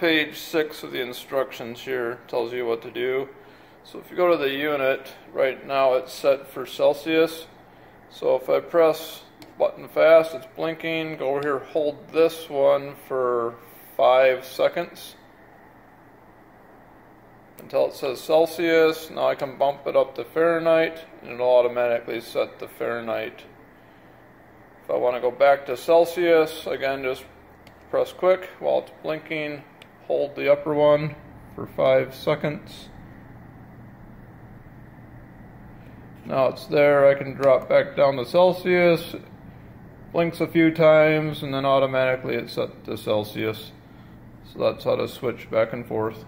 page 6 of the instructions here. Tells you what to do. So if you go to the unit, right now it's set for Celsius. So if I press button fast, it's blinking. Go over here, hold this one for 5 seconds until it says Celsius. Now I can bump it up to Fahrenheit and it'll automatically set to Fahrenheit. If I want to go back to Celsius, again just press quick while it's blinking, hold the upper one for 5 seconds. Now it's there, I can drop back down to Celsius, blinks a few times, and then automatically it's set to Celsius. So that's how to switch back and forth.